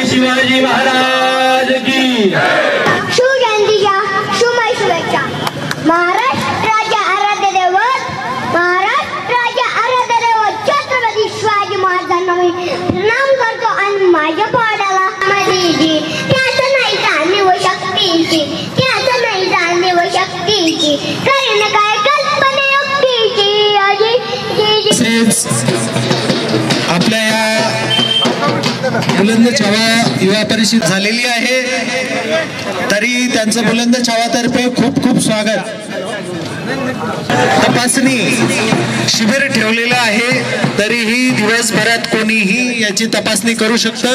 शिवाजी महाराज की शिवजयंतीच्या शुभमय शुभेच्छा। महाराष्ट्राचे आराध्य दैवत छत्रपती शिवाजी महाराजांना मी प्रणाम करतो आणि माझ्या पावलाला माझी त्याच नाही जाणीव शक्तीची, त्याच नाही जाणीव शक्तीची, करीन काय कल्पनेयुक्तीची। आपल्या या बुलंद छावा युवा परिषद झालेली आहे, तरी त्यांचं बुलंद छावातर्फे खूप खूप स्वागत। तपासणी शिबिर ठेवलेलं आहे, तरीही दिवसभरात कोणीही याची तपासणी करू शकतं।